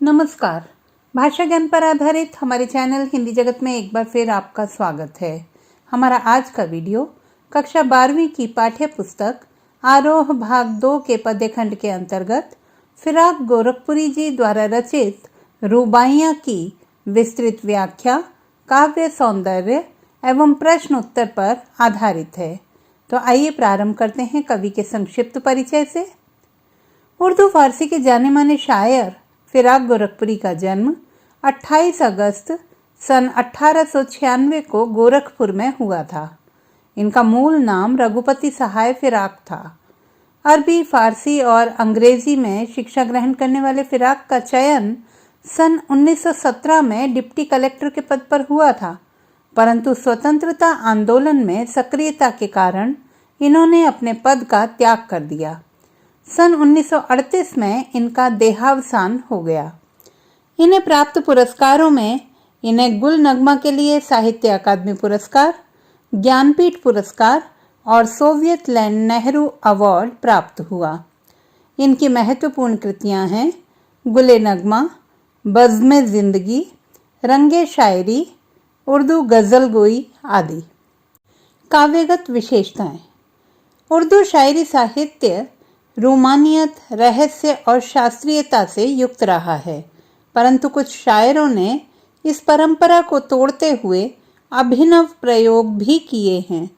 नमस्कार। भाषा ज्ञान पर आधारित हमारे चैनल हिंदी जगत में एक बार फिर आपका स्वागत है। हमारा आज का वीडियो कक्षा 12वीं की पाठ्य पुस्तक आरोह भाग 2 के पद्यखंड के अंतर्गत फिराक गोरखपुरी जी द्वारा रचित रुबाइयाँ की विस्तृत व्याख्या, काव्य सौंदर्य एवं प्रश्न उत्तर पर आधारित है। तो आइए प्रारंभ करते हैं कवि के संक्षिप्त परिचय से। उर्दू फारसी के जाने माने शायर फिराक गोरखपुरी का जन्म 28 अगस्त सन 1896 को गोरखपुर में हुआ था। इनका मूल नाम रघुपति सहाय फिराक था। अरबी, फारसी और अंग्रेजी में शिक्षा ग्रहण करने वाले फिराक का चयन सन 1917 में डिप्टी कलेक्टर के पद पर हुआ था, परंतु स्वतंत्रता आंदोलन में सक्रियता के कारण इन्होंने अपने पद का त्याग कर दिया। सन 1938 में इनका देहावसान हो गया। इन्हें प्राप्त पुरस्कारों में इन्हें गुल नगमा के लिए साहित्य अकादमी पुरस्कार, ज्ञानपीठ पुरस्कार और सोवियत लैंड नेहरू अवार्ड प्राप्त हुआ। इनकी महत्वपूर्ण कृतियां हैं गुले नगमा, बज़्म जिंदगी, रंगे शायरी, उर्दू गज़ल गोई आदि। काव्यगत विशेषताएं। उर्दू शायरी साहित्य रोमानियत, रहस्य और शास्त्रीयता से युक्त रहा है, परंतु कुछ शायरों ने इस परंपरा को तोड़ते हुए अभिनव प्रयोग भी किए हैं।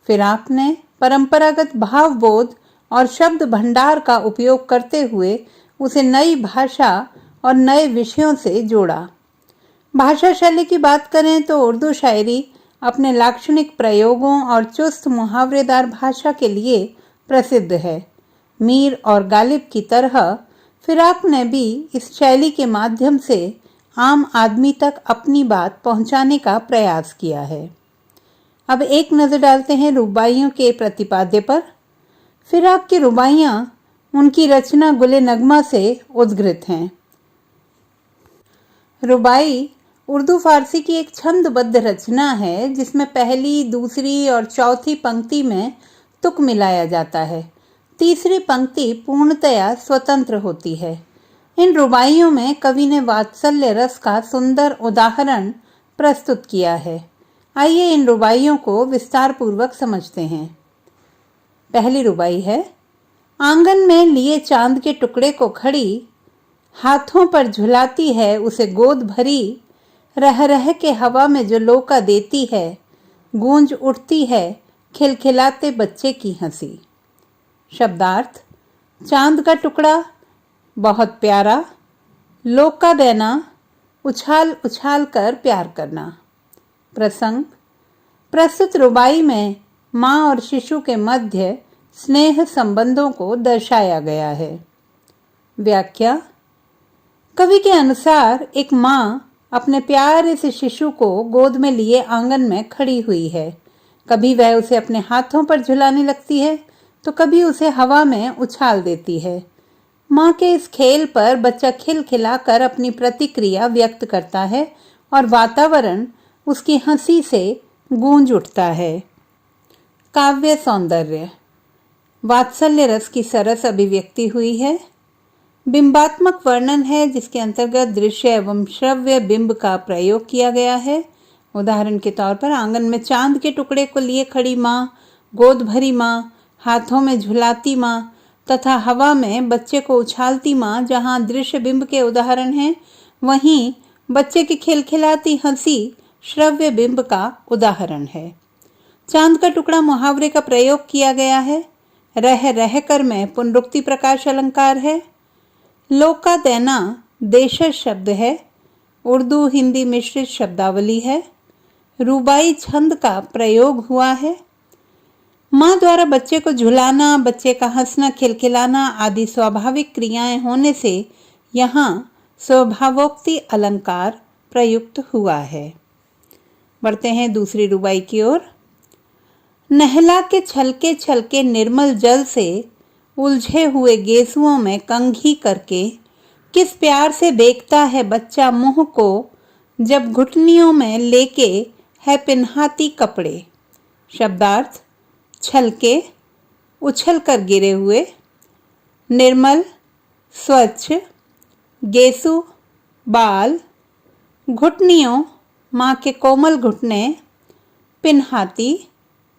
फिराक ने परंपरागत भावबोध और शब्द भंडार का उपयोग करते हुए उसे नई भाषा और नए विषयों से जोड़ा। भाषा शैली की बात करें तो उर्दू शायरी अपने लाक्षणिक प्रयोगों और चुस्त मुहावरेदार भाषा के लिए प्रसिद्ध है। मीर और गालिब की तरह फिराक ने भी इस शैली के माध्यम से आम आदमी तक अपनी बात पहुंचाने का प्रयास किया है। अब एक नज़र डालते हैं रुबाइयों के प्रतिपाद्य पर। फिराक की रुबाइयाँ उनकी रचना गुले नगमा से उद्गृत हैं। रुबाई उर्दू फारसी की एक छंदबद्ध रचना है, जिसमें पहली, दूसरी और चौथी पंक्ति में तुक मिलाया जाता है। तीसरी पंक्ति पूर्णतया स्वतंत्र होती है। इन रुबाइयों में कवि ने वात्सल्य रस का सुंदर उदाहरण प्रस्तुत किया है। आइए इन रुबाइयों को विस्तार पूर्वक समझते हैं। पहली रुबाई है। आंगन में लिए चांद के टुकड़े को खड़ी, हाथों पर झुलाती है उसे गोद भरी, रह रह के हवा में जो लोका देती है, गूंज उठती है खिलखिलाते बच्चे की हंसी। शब्दार्थ। चांद का टुकड़ा बहुत प्यारा, लोका देना उछाल उछाल कर प्यार करना। प्रसंग। प्रस्तुत रुबाई में माँ और शिशु के मध्य स्नेह संबंधों को दर्शाया गया है। व्याख्या। कवि के अनुसार एक माँ अपने प्यारे से शिशु को गोद में लिए आंगन में खड़ी हुई है। कभी वह उसे अपने हाथों पर झुलाने लगती है तो कभी उसे हवा में उछाल देती है। माँ के इस खेल पर बच्चा खिलखिलाकर अपनी प्रतिक्रिया व्यक्त करता है और वातावरण उसकी हंसी से गूंज उठता है। काव्य सौंदर्य। वात्सल्य रस की सरस अभिव्यक्ति हुई है। बिंबात्मक वर्णन है, जिसके अंतर्गत दृश्य एवं श्रव्य बिंब का प्रयोग किया गया है। उदाहरण के तौर पर आंगन में चांद के टुकड़े को लिए खड़ी माँ, गोद भरी माँ, हाथों में झुलाती माँ तथा हवा में बच्चे को उछालती माँ जहाँ दृश्य बिंब के उदाहरण हैं, वहीं बच्चे की खिलखिलाती हंसी श्रव्य बिंब का उदाहरण है। चांद का टुकड़ा मुहावरे का प्रयोग किया गया है। रह रह कर में पुनरुक्ति प्रकाश अलंकार है। लोका देना देशज शब्द है। उर्दू हिंदी मिश्रित शब्दावली है। रुबाई छंद का प्रयोग हुआ है। माँ द्वारा बच्चे को झुलाना, बच्चे का हंसना, खिलखिलाना आदि स्वाभाविक क्रियाएं होने से यहाँ स्वभावोक्ति अलंकार प्रयुक्त हुआ है। बढ़ते हैं दूसरी रुबाई की ओर। नहला के छलके छलके निर्मल जल से उलझे हुए गेसुओं में कंघी करके किस प्यार से देखता है बच्चा मुंह को, जब घुटनियों में लेके है पिन्हाती कपड़े। शब्दार्थ। छलके उछल कर गिरे हुए, निर्मल स्वच्छ, गेसु बाल, घुटनियों, माँ के कोमल घुटने, पिन्हाती,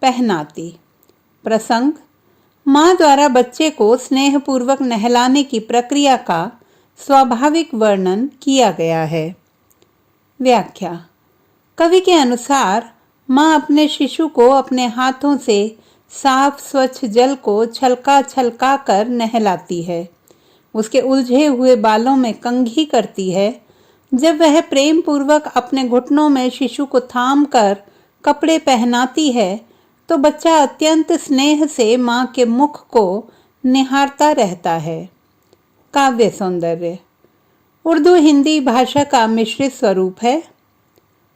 पहनाती। प्रसंग, माँ द्वारा बच्चे को स्नेहपूर्वक नहलाने की प्रक्रिया का स्वाभाविक वर्णन किया गया है। व्याख्या, कवि के अनुसार माँ अपने शिशु को अपने हाथों से साफ स्वच्छ जल को छलका छलका कर नहलाती है, उसके उलझे हुए बालों में कंघी करती है। जब वह प्रेम पूर्वक अपने घुटनों में शिशु को थाम कर कपड़े पहनाती है तो बच्चा अत्यंत स्नेह से माँ के मुख को निहारता रहता है। काव्य सौंदर्य उर्दू हिंदी भाषा का मिश्रित स्वरूप है,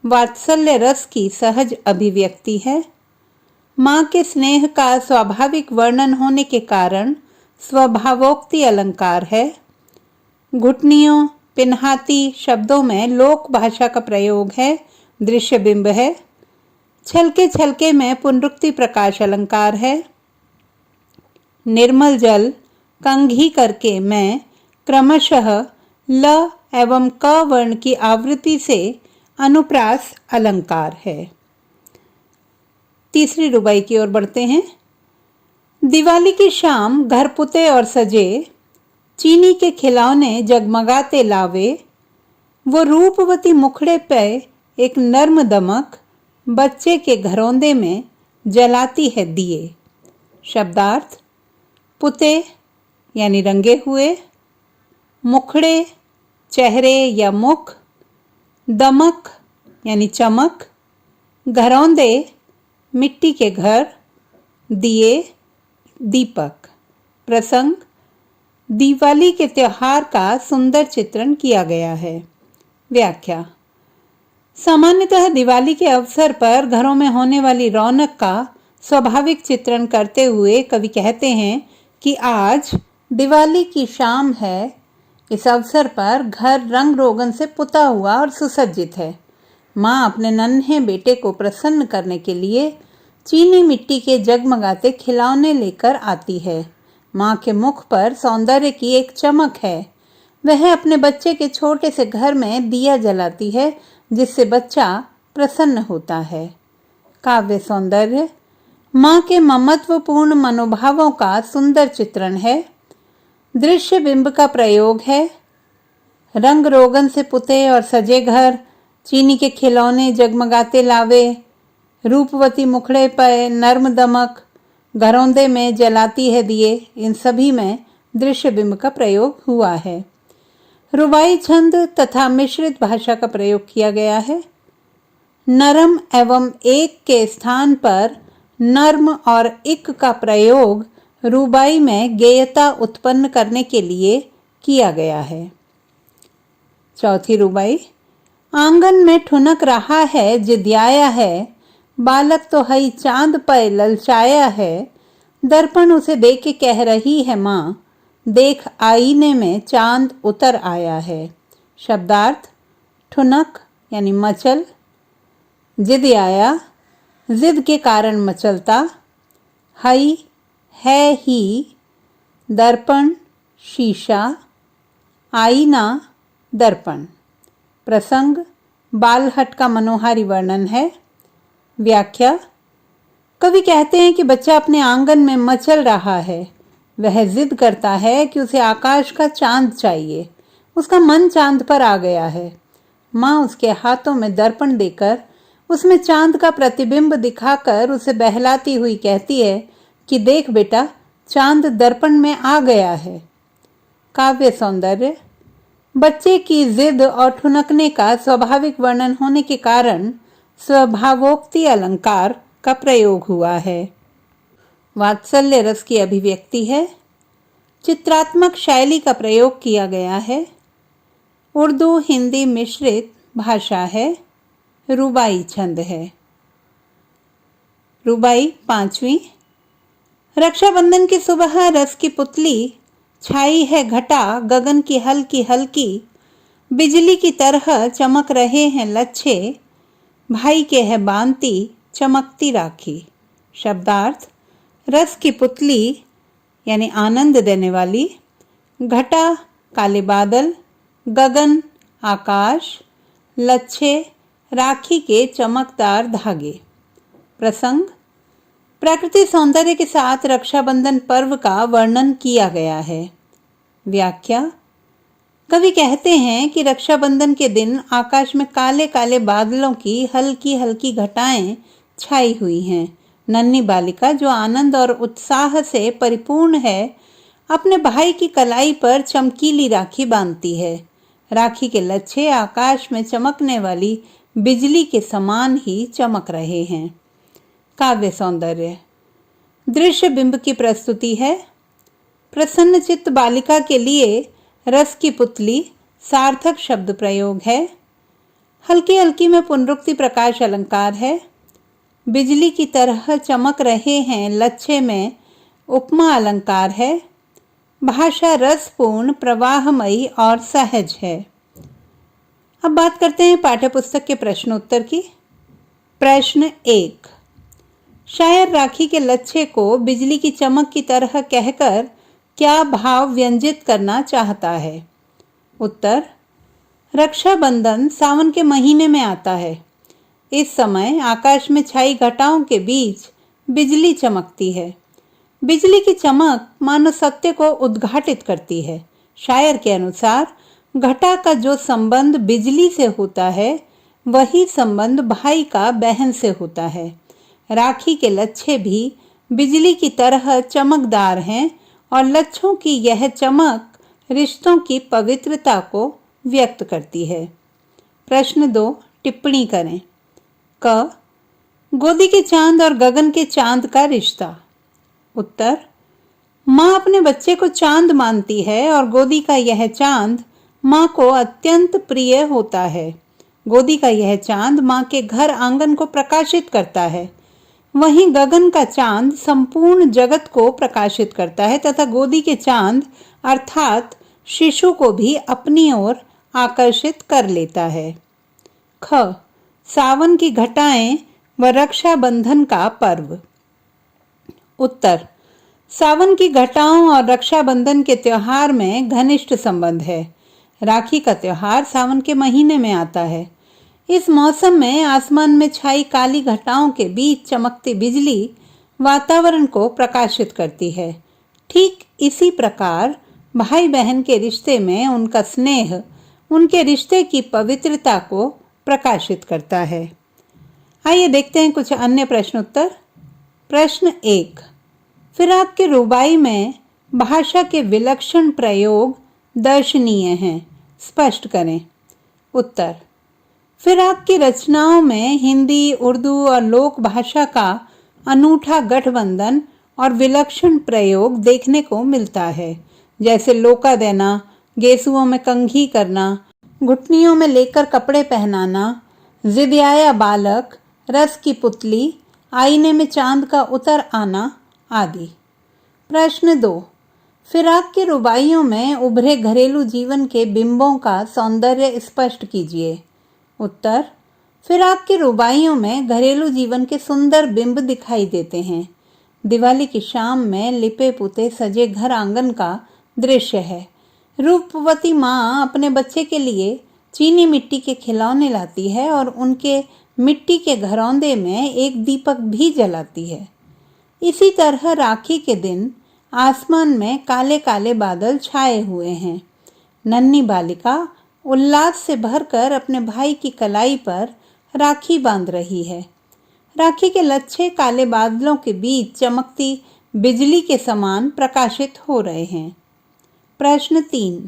वात्सल्य रस की सहज अभिव्यक्ति है। माँ के स्नेह का स्वाभाविक वर्णन होने के कारण स्वभावोक्ति अलंकार है। घुटनियों, पिन्हाती शब्दों में लोक भाषा का प्रयोग है, दृश्य बिंब है। छलके छलके में पुनरुक्ति प्रकाश अलंकार है। निर्मल जल, कंघी करके में क्रमशः ल एवं क वर्ण की आवृत्ति से अनुप्रास अलंकार है। तीसरी रुबाई की ओर बढ़ते हैं। दिवाली की शाम घर पुते और सजे, चीनी के खिलौने जगमगाते लावे, वो रूपवती मुखड़े पे एक नर्म दमक बच्चे के घरौंदे में जलाती है दिए। शब्दार्थ, पुते यानी रंगे हुए, मुखड़े चेहरे या मुख, दमक यानी चमक, घरौंदे मिट्टी के घर, दिए दीपक। प्रसंग, दिवाली के त्योहार का सुंदर चित्रण किया गया है। व्याख्या, सामान्यतः दिवाली के अवसर पर घरों में होने वाली रौनक का स्वाभाविक चित्रण करते हुए कवि कहते हैं कि आज दिवाली की शाम है। इस अवसर पर घर रंग रोगन से पुता हुआ और सुसज्जित है। माँ अपने नन्हे बेटे को प्रसन्न करने के लिए चीनी मिट्टी के जगमगाते खिलौने लेकर आती है। माँ के मुख पर सौंदर्य की एक चमक है। वह अपने बच्चे के छोटे से घर में दिया जलाती है जिससे बच्चा प्रसन्न होता है। काव्य सौंदर्य माँ के ममत्वपूर्ण मनोभावों का सुंदर चित्रण है। दृश्य बिंब का प्रयोग है। रंग रोगन से पुते और सजे घर, चीनी के खिलौने जगमगाते लावे, रूपवती मुखड़े पर नर्म दमक, घरौंदे में जलाती है दिए, इन सभी में दृश्य बिंब का प्रयोग हुआ है। रुबाई छंद तथा मिश्रित भाषा का प्रयोग किया गया है। नरम एवं एक के स्थान पर नर्म और इक का प्रयोग रुबाई में गेयता उत्पन्न करने के लिए किया गया है। चौथी रुबाई, आंगन में ठुनक रहा है जिद्याया है, बालक तो हई चांद पर ललचाया है, दर्पण उसे देख के कह रही है माँ, देख आईने में चांद उतर आया है। शब्दार्थ, ठुनक यानी मचल, जिद आया जिद के कारण मचलता, हई है ही, दर्पण शीशा, आईना दर्पण। प्रसंग, बालहट का मनोहारी वर्णन है। व्याख्या, कवि कहते हैं कि बच्चा अपने आंगन में मचल रहा है। वह जिद करता है कि उसे आकाश का चांद चाहिए। उसका मन चांद पर आ गया है। माँ उसके हाथों में दर्पण देकर उसमें चांद का प्रतिबिंब दिखाकर उसे बहलाती हुई कहती है कि देख बेटा, चांद दर्पण में आ गया है। काव्य सौंदर्य बच्चे की जिद और ठुनकने का स्वाभाविक वर्णन होने के कारण स्वभावोक्ति अलंकार का प्रयोग हुआ है। वात्सल्य रस की अभिव्यक्ति है। चित्रात्मक शैली का प्रयोग किया गया है। उर्दू हिंदी मिश्रित भाषा है। रुबाई छंद है। रुबाई पांचवी। रक्षाबंधन की सुबह रस की पुतली, छाई है घटा गगन की हल्की हल्की, बिजली की तरह चमक रहे हैं लच्छे, भाई के है बांती चमकती राखी। शब्दार्थ, रस की पुतली यानी आनंद देने वाली, घटा काले बादल, गगन आकाश, लच्छे, राखी के चमकदार धागे। प्रसंग: प्रकृति सौंदर्य के साथ रक्षाबंधन पर्व का वर्णन किया गया है। व्याख्या: कवि कहते हैं कि रक्षाबंधन के दिन आकाश में काले काले बादलों की हल्की हल्की घटाएं छाई हुई हैं। नन्ही बालिका जो आनंद और उत्साह से परिपूर्ण है, अपने भाई की कलाई पर चमकीली राखी बांधती है। राखी के लच्छे आकाश में चमकने वाली बिजली के समान ही चमक रहे हैं। काव्य सौंदर्य: दृश्य बिंब की प्रस्तुति है। प्रसन्नचित्त बालिका के लिए रस की पुतली सार्थक शब्द प्रयोग है। हल्की हल्की में पुनरुक्ति प्रकाश अलंकार है। बिजली की तरह चमक रहे हैं लच्छे में उपमा अलंकार है। भाषा रसपूर्ण, प्रवाहमयी और सहज है। अब बात करते हैं पाठ्यपुस्तक के प्रश्नोत्तर की। प्रश्न 1: शायर राखी के लच्छे को बिजली की चमक की तरह कहकर क्या भाव व्यंजित करना चाहता है? उत्तर: रक्षाबंधन सावन के महीने में आता है। इस समय आकाश में छाई घटाओं के बीच बिजली चमकती है। बिजली की चमक मानो सत्य को उद्घाटित करती है। शायर के अनुसार घटा का जो संबंध बिजली से होता है, वही संबंध भाई का बहन से होता है। राखी के लच्छे भी बिजली की तरह चमकदार हैं और लच्छों की यह चमक रिश्तों की पवित्रता को व्यक्त करती है। प्रश्न 2: टिप्पणी करें। क. गोदी के चांद और गगन के चांद का रिश्ता। उत्तर: माँ अपने बच्चे को चांद मानती है और गोदी का यह चांद माँ को अत्यंत प्रिय होता है। गोदी का यह चांद माँ के घर आंगन को प्रकाशित करता है। वहीं गगन का चांद संपूर्ण जगत को प्रकाशित करता है तथा गोदी के चांद अर्थात शिशु को भी अपनी ओर आकर्षित कर लेता है। ख. सावन की घटाएं व रक्षाबंधन का पर्व। उत्तर: सावन की घटाओं और रक्षाबंधन के त्योहार में घनिष्ठ संबंध है। राखी का त्योहार सावन के महीने में आता है। इस मौसम में आसमान में छाई काली घटाओं के बीच चमकती बिजली वातावरण को प्रकाशित करती है। ठीक इसी प्रकार भाई बहन के रिश्ते में उनका स्नेह उनके रिश्ते की पवित्रता को प्रकाशित करता है। आइए देखते हैं कुछ अन्य प्रश्नोत्तर। प्रश्न 1: फिराक के रुबाई में भाषा के विलक्षण प्रयोग दर्शनीय हैं, स्पष्ट करें। उत्तर: फिराक की रचनाओं में हिंदी, उर्दू और लोक भाषा का अनूठा गठबंधन और विलक्षण प्रयोग देखने को मिलता है, जैसे लोका देना, गेसुओं में कंघी करना, घुटनियों में लेकर कपड़े पहनाना, जिद्याया बालक, रस की पुतली, आईने में चांद का उतर आना आदि। प्रश्न 2: फिराक के रुबाइयों में उभरे घरेलू जीवन के बिंबों का सौंदर्य स्पष्ट कीजिए। उत्तर: फिराक के रुबाइयों में घरेलू जीवन के सुंदर बिंब दिखाई देते हैं। दिवाली की शाम में लिपे पुते सजे घर आंगन का दृश्य है। रूपवती माँ अपने बच्चे के लिए चीनी मिट्टी के खिलौने लाती है और उनके मिट्टी के घरौंदे में एक दीपक भी जलाती है। इसी तरह राखी के दिन आसमान में काले काले बादल छाए हुए हैं। नन्ही बालिका उल्लास से भरकर अपने भाई की कलाई पर राखी बांध रही है। राखी के लच्छे काले बादलों के बीच चमकती बिजली के समान प्रकाशित हो रहे हैं। प्रश्न 3: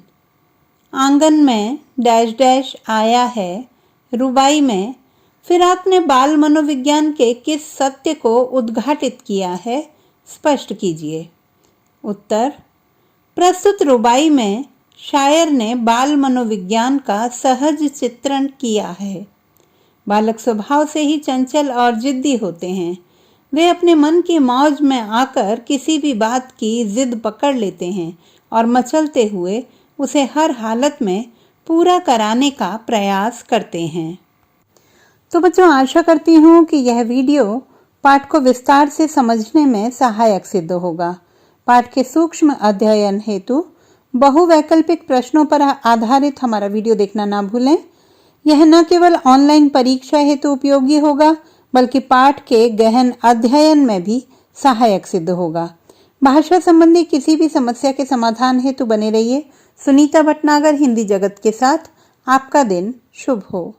आंगन में डैश डैश आया है रुबाई में फिराक ने बाल मनोविज्ञान के किस सत्य को उद्घाटित किया है, स्पष्ट कीजिए। उत्तर: प्रस्तुत रुबाई में शायर ने बाल मनोविज्ञान का सहज चित्रण किया है। बालक स्वभाव से ही चंचल और जिद्दी होते हैं। वे अपने मन की मौज में आकर किसी भी बात की जिद पकड़ लेते हैं और मचलते हुए उसे हर हालत में पूरा कराने का प्रयास करते हैं। तो बच्चों, आशा करती हूँ कि यह वीडियो पाठ को विस्तार से समझने में सहायक सिद्ध होगा। पाठ के सूक्ष्म अध्ययन हेतु बहुवैकल्पिक प्रश्नों पर आधारित हमारा वीडियो देखना ना भूलें। यह न केवल ऑनलाइन परीक्षा हेतु उपयोगी होगा, बल्कि पाठ के गहन अध्ययन में भी सहायक सिद्ध होगा। भाषा संबंधी किसी भी समस्या के समाधान हेतु बने रहिए। सुनीता भटनागर हिंदी जगत के साथ। आपका दिन शुभ हो।